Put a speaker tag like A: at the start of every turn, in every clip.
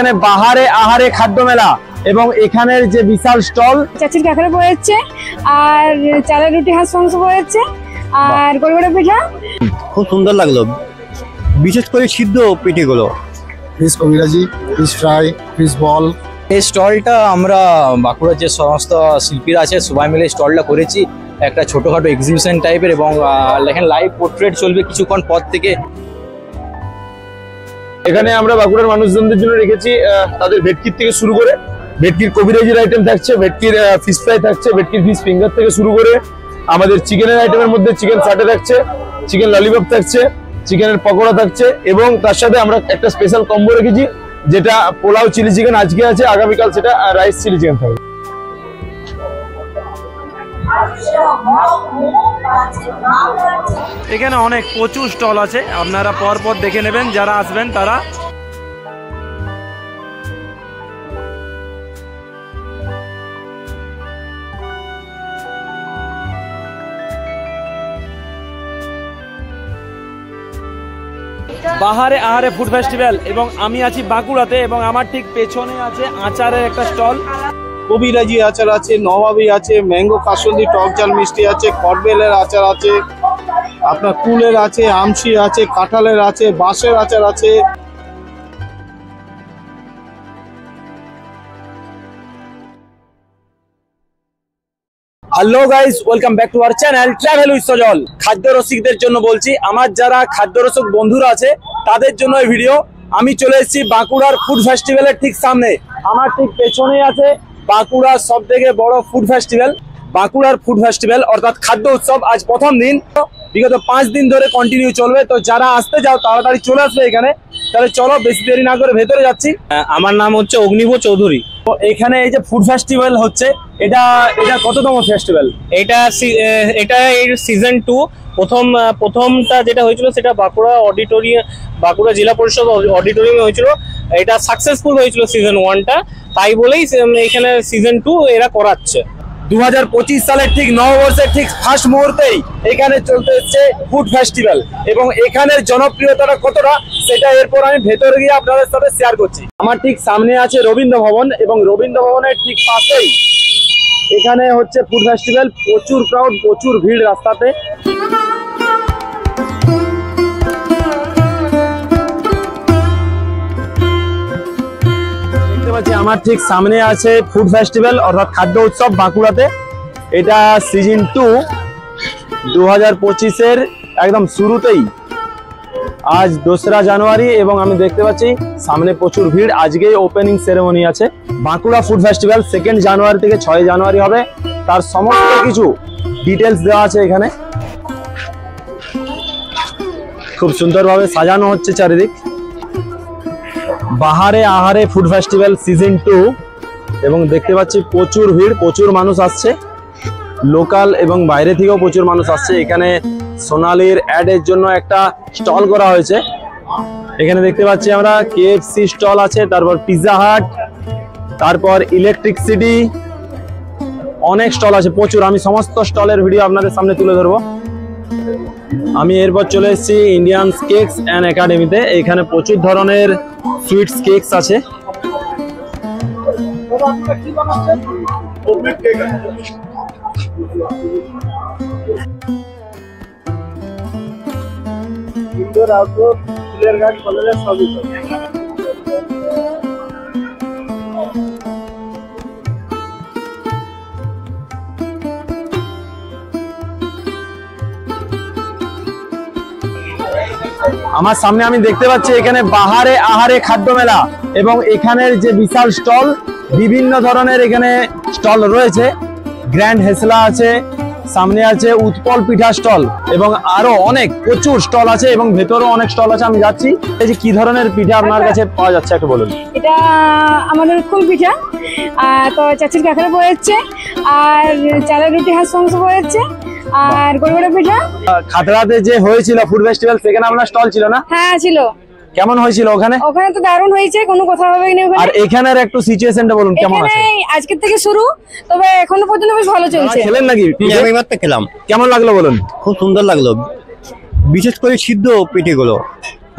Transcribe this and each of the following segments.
A: এখানে বাহারে আহারে খাদ্য মেলা এবং এখানের যে বিশাল স্টল,
B: চাচির কাঁকড়া বয়েছে আর চালের রুটি হাঁস মাংস বয়েছে আর গড়গড়া পিঠা।
C: খুব সুন্দর লাগলো, বিশেষ করে সিদ্ধ পিঠেগুলো।
D: ফিশ কবিরাজি, ফিশ ফ্রাই, ফিশ বল।
E: এই স্টলটা আমরা বাঁকুড়ার যে সমস্ত শিল্পীরা আছে সবাই মিলে স্টলটা করেছি, একটা ছোটখাটো এক্সিবিশন টাইপের, এবং এখানে লাইভ পোর্ট্রেট চলবে কিছুক্ষণ পর থেকে।
A: এখানে আমরা বাঁকুড়ার মানুষজনদের জন্য রেখেছি তাদের ভেটকির থেকে শুরু করে ভেটকির কবিরাজির আইটেম থাকছে, ভেটকির ফিশ ফ্রাই থাকছে, ভেটকির ফিশ ফিঙ্গার থেকে শুরু করে আমাদের চিকেনের আইটেমের মধ্যে চিকেন সাটে থাকছে, চিকেন ললিপপ থাকছে, চিকেনের পকোড়া থাকছে, এবং তার সাথে আমরা একটা স্পেশাল কম্বো রেখেছি যেটা পোলাও চিলি চিকেন আজকে আছে, আগামীকাল সেটা রাইস চিলি চিকেন থাকবে।
F: এখানে অনেক প্রচুর স্টল আছে, আপনারা পর দেখে নেবেন যারা আসবেন তারা। বাহারে আহারে ফুড ফেস্টিভ্যাল, এবং আমি আছি বাঁকুড়াতে, এবং আমার ঠিক পেছনে আছে আচারের একটা স্টল।
G: কবিরাজি আচার আছে, নবাবী আছে, ম্যাঙ্গো কাসুন্দি টক ঝাল মিষ্টি আছে, কটবেলের আচার আছে, আপনার কুলের আছে, আমশি আছে, কাঁঠালের আছে, বাঁশের আচার আছে।
A: Hello guys, welcome back to our channel travel with Sajal. খাদ্য রসিকদের জন্য বলছি, আমার যারা খাদ্য রসিক বন্ধুরা আছে তাদের জন্য এই ভিডিও। আমি চলে এসেছি বাঁকুড়ার ফুড ফেস্টিভ্যালের ঠিক সামনে, আমার ঠিক পেছনেই আছে বাঁকুড়ার সব থেকে বড় ফুড ফেস্টিভ্যাল, বাঁকুড়ার ফুড ফেস্টিভ্যাল অর্থাৎ খাদ্য উৎসব। আজ প্রথম দিন, বিগত 5 দিন ধরে কন্টিনিউ চলবে। তো যারা আসতে চাও তাড়াতাড়ি চলে আসবে এখানে। তাহলে চলো বেশি দেরি না করে ভেতরে যাচ্ছি।
F: আমার নাম হচ্ছে অগ্নিব চৌধুরী।
A: তো এখানে এই যে ফুড ফেস্টিভ্যাল হচ্ছে, এটা কততম ফেস্টিভ্যাল?
F: এটা এর সিজন 2। প্রথমটা যেটা হয়েছিল সেটা বাঁকুড়া জেলা পরিষদ অডিটোরিয়ামে হয়েছিল। এটা সাকসেসফুল হয়েছিল সিজন 1টা, তাই বলেই এখানে সিজন 2 এরা করাচ্ছে।
A: 2025 সালের ঠিক নববর্ষের ঠিক ফার্স্ট মুহূর্তেই এখানে চলতে এসছে ফুড ফেস্টিভ্যাল, এবং এখানের জনপ্রিয়তাটা কতটা সেটা এরপর আমি ভেতরে গিয়ে আপনাদের সাথে শেয়ার করছি। আমার ঠিক সামনে আছে রবীন্দ্র ভবন, এবং রবীন্দ্র ভবনের ঠিক পাশেই এখানে হচ্ছে ফুড ফেস্টিভ্যাল। প্রচুর ক্রাউড, প্রচুর ভিড় রাস্তাতে। আমার ঠিক সামনে আছে ফুড ফেস্টিভ্যাল অর্থাৎ খাদ্য উৎসব বাঁকুড়াতে। এটা সিজন 2 2025-এর একদম শুরুতেই, আজ 2রা জানুয়ারি, এবং আমি দেখতে পাচ্ছি সামনে প্রচুর ভিড়। আজকেই ওপেনিং সেরেমনি আছে। বাঁকুড়া ফুড ফেস্টিভ্যাল 2 জানুয়ারি থেকে 6 জানুয়ারি হবে, তার সমস্ত কিছু ডিটেলস দেওয়া আছে এখানে। খুব সুন্দরভাবে সাজানো হচ্ছে চারিদিক। বাহারে আহারে ফুড ফেস্টিভ্যাল সিজন 2, এবং দেখতে পাচ্ছি প্রচুর ভিড়, প্রচুর মানুষ আসছে, লোকাল এবং বাইরে থেকেও প্রচুর মানুষ আসছে। এখানে সোনালির অ্যাডের জন্য একটা স্টল করা হয়েছে। এখানে দেখতে পাচ্ছি আমরা KFC স্টল আছে, তারপর পিৎজা হাট, তারপর ইলেকট্রিক সিটি, অনেক স্টল আছে প্রচুর। আমি সমস্ত স্টলের ভিডিও আপনাদের সামনে তুলে ধরবো। আমি এরপর চলে এসেছি ইন্ডিয়ান কেকস অ্যান্ড একাডেমিতে। এখানে প্রচুর ধরনের সুইটস কেকস আছে।
G: ইনডোর আউটডোর ফুলের গাছ ফলের সবই।
A: আমার সামনে আমি দেখতে পাচ্ছি এখানে বাহারে আহারে খাদ্য মেলা, এবং এখানের যে বিশাল স্টল, বিভিন্ন ধরনের এখানে স্টল রয়েছে। গ্র্যান্ড হেসলা আছে, সামনে আছে উৎপল পিঠা স্টল, এবং আরো অনেক প্রচুর স্টল আছে, এবং ভেতরেও অনেক স্টল আছে। আমি যাচ্ছি। এই যে কি ধরনের পিঠা আপনার কাছে পাওয়া যাচ্ছে একটু বলুন।
B: এটা আমাদের ফুল পিঠা, তো চাচির কাঁকড়া বয়েছে আর চালের রুটি হাঁস মাংস বয়েছে আর গড়গড়া পিঠা।
A: খাতড়াতে যে হয়েছিল ফুড ফেস্টিভ্যাল, সেখানে আপনার স্টল ছিল না?
B: হ্যাঁ ছিল।
A: কেমন হয়েছিল ওখানে?
B: ওখানে তো দারুণ হয়েছে, কোনো কথা হবে না ওখানে।
A: আর এখানের একটু সিচুয়েশনটা বলুন কেমন আছে?
B: আজকে থেকে শুরু, তবে এখনো পর্যন্ত বেশ ভালো চলছে।
A: খেলেন নাকি?
C: আমি মাত্র খেলাম।
A: কেমন লাগলো বলুন?
C: খুব সুন্দর লাগলো, বিশেষ করে সিদ্ধ পিঠেগুলো।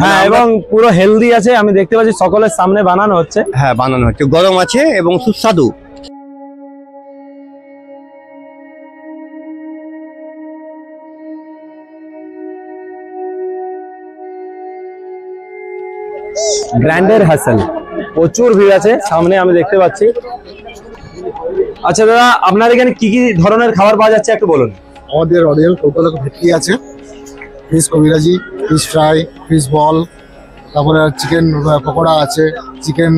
A: হ্যাঁ, এবং পুরো হেলদি আছে, আমি দেখতে পাচ্ছি সকলের সামনে বানানো হচ্ছে।
C: হ্যাঁ, বানানো হচ্ছে, গরম আছে এবং সুস্বাদু।
A: গ্র্যান্ডের হাসেল, প্রচুর ভিড় আছে সামনে, আমি দেখতে পাচ্ছি। আচ্ছা দাদা, আপনার এখানে কি কি ধরনের খাবার পাওয়া যাচ্ছে একটু বলুন।
D: আমাদের অরিজিনাল টোটাল ভেটকি আছে, ফিশ কবিরাজি, ফিশ ফ্রাই, ফিশ বল, তারপরে চিকেন পকোড়া আছে, চিকেন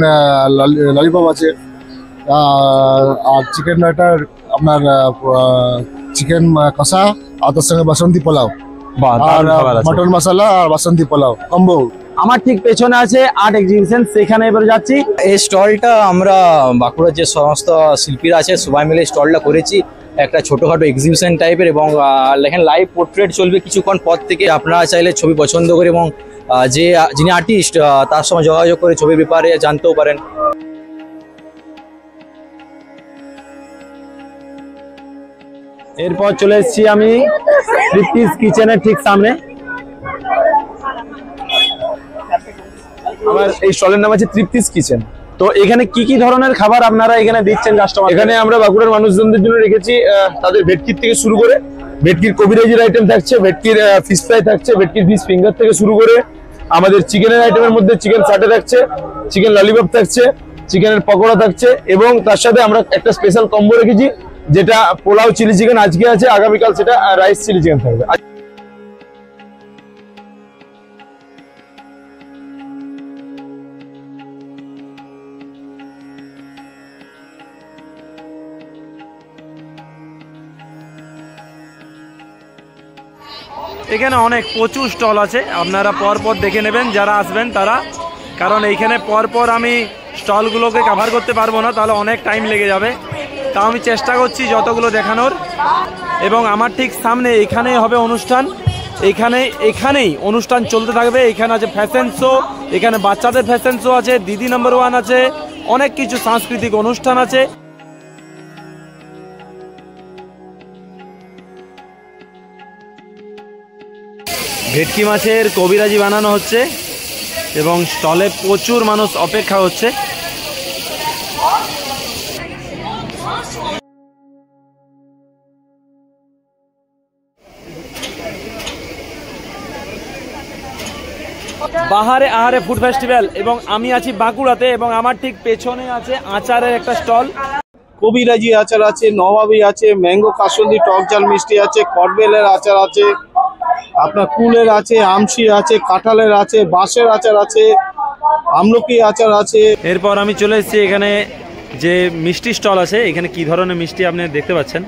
D: ললিপপ আছে, আর চিকেন এটার আপনার চিকেন কষা, আর তার সঙ্গে বাসন্তী পোলাও,
A: বাহ,
D: আর
A: দারুণ খাবার আছে।
D: মটন মশলা আর বাসন্তী পোলাও কম্বো।
A: আমার ঠিক পেছনে আছে আর্ট এক্সিবিশন, সেখানে এবার যাচ্ছি।
E: এই স্টলটা আমরা বাঁকুড়ার যে সমস্ত শিল্পীরা আছে সবাই মিলে স্টলটা করেছি একটা ছোটখাটো এক্সিবিশন টাইপের, এবং এখানে লাইভ পোর্ট্রেট চলবে কিছুক্ষণ পর থেকে। আপনারা চাইলে ছবি পছন্দ করে এবং যিনি আর্টিস্ট তার সঙ্গে যোগাযোগ করে ছবির ব্যাপারে জানতেও পারেন।
A: এরপর চলে এসেছি আমি তৃপ্তিস কিচেনের ঠিক সামনে। আমার এই স্টলের নাম আছে তৃপ্তিস কিচেন। তো এখানে কি কি ধরনের খাবার আপনারা এখানে দিচ্ছেন কাস্টমার?
H: এখানে আমরা বাঁকুড়ার মানুষজনদের জন্য রেখেছি তাদের ভেটকির থেকে শুরু করে ভেটকির কবিরাজির আইটেম থাকছে, ভেটকির ফিশ ফ্রাই থাকছে, ভেটকির ফিশ ফিঙ্গার থেকে শুরু করে আমাদের চিকেনের আইটেমের মধ্যে চিকেন সাটে থাকছে, চিকেন ললিপপ থাকছে, চিকেনের পকোড়া থাকছে, এবং তার সাথে আমরা একটা স্পেশাল কম্বো রেখেছি যেটা পোলাও চিলি চিকেন আজকে আছে, আগামীকাল সেটা রাইস চিলি চিকেন থাকবে।
A: এখানে অনেক প্রচুর স্টল আছে, আপনারা পরপর দেখে নেবেন যারা আসবেন তারা, কারণ এইখানে পরপর আমি স্টলগুলোকে কভার করতে পারবো না, তাহলে অনেক টাইম লেগে যাবে। তা আমি চেষ্টা করছি যতগুলো দেখানোর। এবং আমার ঠিক সামনে এখানেই হবে অনুষ্ঠান, এখানেই অনুষ্ঠান চলতে থাকবে। এখানে আছে ফ্যাশন শো, এখানে বাচ্চাদের ফ্যাশন শো আছে, দিদি নাম্বার 1 আছে, অনেক কিছু সাংস্কৃতিক অনুষ্ঠান আছে। ভেটকি মাছের কবিরাজি বানানো হচ্ছে এবং স্টলে প্রচুর মানুষ অপেক্ষা হচ্ছে। বাহারে আহারে ফুড ফেস্টিভ্যাল, এবং আমি আছি বাঁকুড়াতে, এবং আমার ঠিক পেছনে আছে আচারের একটা স্টল।
G: কবিরাজি আচার আছে, নবাবী আছে, ম্যাঙ্গো কাসুন্দি টক ঝাল মিষ্টি আছে, কটবেলের আচার আছে, আপনার কুলের আছে, আমশি আছে, কাঁঠালের আছে, বাঁশের আচার আছে, আমলকি আচার আছে।
A: এরপর আমি চলে এসেছি এখানে যে মিষ্টি স্টল আছে, এখানে কি ধরনের মিষ্টি আপনি দেখতে পাচ্ছেন।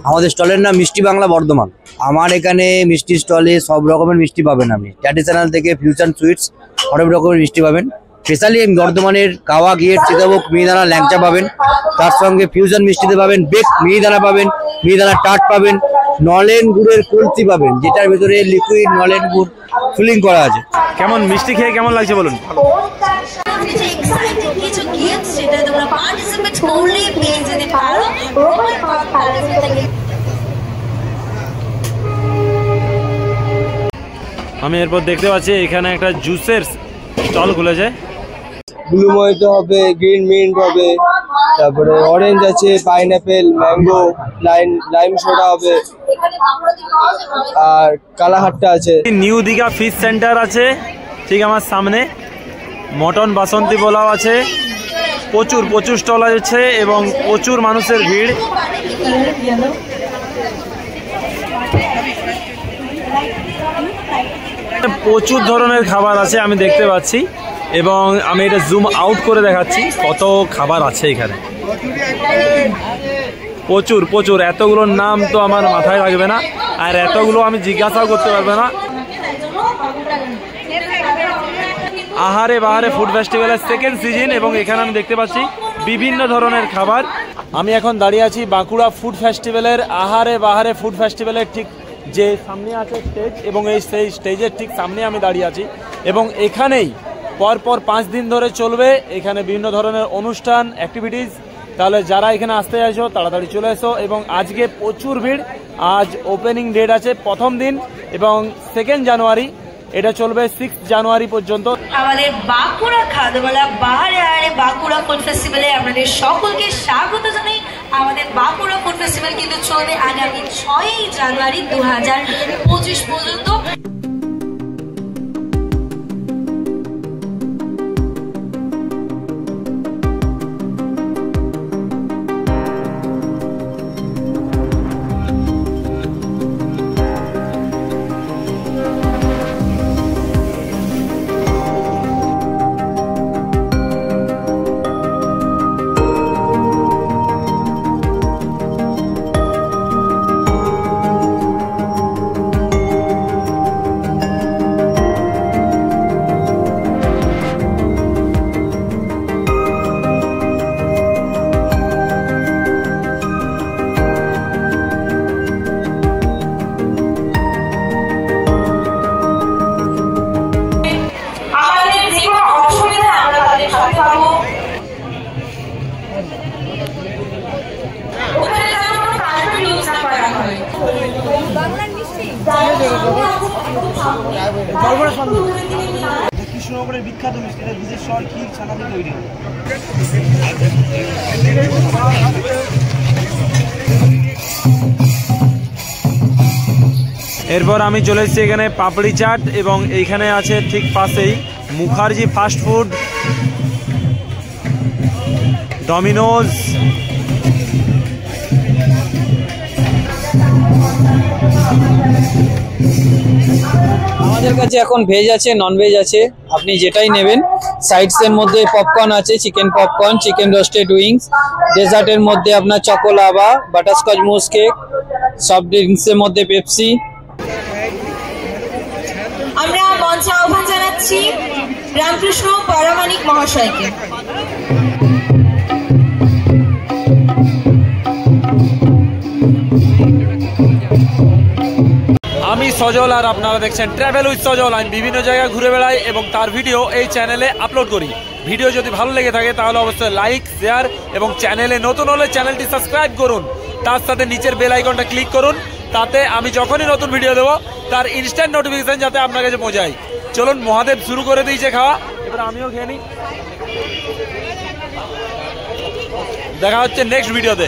C: আমাদের স্টলের নাম মিষ্টি বাংলা বর্ধমান। আমার এখানে মিষ্টি স্টলে সব রকমের মিষ্টি পাবেন, আপনি ট্র্যাডিশনাল থেকে ফিউশন সুইটস অনেক রকমের মিষ্টি পাবেন। স্পেশালি বর্ধমানের কাওয়া গিয়েট চিতাভোগ মিহিদানা ল্যাংচা পাবেন, তার সঙ্গে ফিউশন মিষ্টিতে পাবেন বেক মিহিদানা পাবেন, মিহিদানা টার্ট পাবেন, নলেন গুড়ের কুলফি পাবেন যেটার ভিতরে লিকুইড নলেন গুড় ফিলিং করা আছে।
A: কেমন মিষ্টি খেয়ে কেমন লাগছে বলুন। আমি এরপর দেখতে পাচ্ছি এখানে একটা জুসের স্টল খুলেছে।
I: ব্লু মহিতো হবে, গ্রিন মিন্ট হবে, তারপরে অরেঞ্জ আছে, পাইনাপেল, ম্যাঙ্গো, লাইম সোডা হবে, আর কালাহাট্টা আছে।
A: নিউ দীঘা ফিশ সেন্টার আছে ঠিক আমার সামনে, মটন বাসন্তী পোলাও আছে, প্রচুর প্রচুর স্টল আছে এবং প্রচুর মানুষের ভিড়। প্রচুর ধরনের খাবার আছে আমি দেখতে পাচ্ছি, এবং আমি এটা জুম আউট করে দেখাচ্ছি কত খাবার আছে এখানে। প্রচুর প্রচুর, এতগুলোর নাম তো আমার মাথায় লাগবে না, আর এতগুলো আমি জিজ্ঞাসাও করতে পারবো না। আহারে বাহারে ফুড ফেস্টিভ্যালের সেকেন্ড সিজন, এবং এখানে আমি দেখতে পাচ্ছি বিভিন্ন ধরনের খাবার। আমি এখন দাঁড়িয়ে আছি বাঁকুড়া ফুড ফেস্টিভ্যালের আহারে বাহারে ফুড ফেস্টিভ্যালের ঠিক যে সামনে আছে স্টেজ, এবং সেই স্টেজের ঠিক সামনে আমি দাঁড়িয়ে আছি, এবং এখানেই পরপর 5 দিন ধরে চলবে এখানে বিভিন্ন ধরনের অনুষ্ঠান অ্যাক্টিভিটিস। তাহলে যারা এখানে আসতে চাইছো তাড়াতাড়ি চলে এসো, এবং আজকে প্রচুর ভিড়। আজ ওপেনিং ডেট আছে প্রথম দিন, এবং 2 জানুয়ারি
G: এটা চলবে 6 জানুয়ারি পর্যন্ত।
J: আমাদের বাঁকুড়া খাদ্যমেলা বাহারে আরে বাঁকুড়া ফুড ফেস্টিভ্যালে আপনাদের সকলকে স্বাগত জানাই। আমাদের বাঁকুড়া ফুড ফেস্টিভ্যাল কিন্তু চলবে আগামী 6 জানুয়ারি 2025 পর্যন্ত।
K: কৃষ্ণনগরের বিখ্যাত মিষ্টি, এটা বিশেষ শহর ক্ষীর ছানা দিয়ে তৈরি।
A: এরপর আমি চলে এসেছি এখানে পাপড়ি চাট এবং এইখানে আছে ঠিক পাশেই মুখার্জি ফাস্ট ফুড, ডমিনোজ,
E: আমাদের কাছে এখন ভেজ আছে, নন ভেজ আছে, আপনি যেটাই নেবেন। সাইডস এর মধ্যে পপকর্ন আছে, chicken popcorn, chicken roasted wings. ডেজার্টের মধ্যে আপনার choco lava, butterscotch mousse cake, soft drinks এর মধ্যে পেপসি।
J: আমরা মঞ্চে আহ্বান জানাচ্ছি রামকৃষ্ণ পরামানিক মহাশয়কে।
A: আমি সজল আর আপনারা দেখছেন ট্রাভেল উইথ সজল। আমি বিভিন্ন জায়গায় ঘুরে বেড়াই এবং তার ভিডিও এই চ্যানেলে আপলোড করি। ভিডিও যদি ভালো লেগে থাকে তাহলে অবশ্যই লাইক, শেয়ার এবং চ্যানেলে নতুন হলে চ্যানেলটি সাবস্ক্রাইব করুন। তার সাথে নিচের বেল আইকনটা ক্লিক করুন, তাতে আমি যখনই নতুন ভিডিও দেবো তার ইনস্ট্যান্ট নোটিফিকেশন যাতে আপনার কাছে পৌঁছায়। চলুন, মহাদেব শুরু করে দিয়েছে খাওয়া, এবার আমিও খেয়ে নিই। দেখা হচ্ছে নেক্সট ভিডিওতে।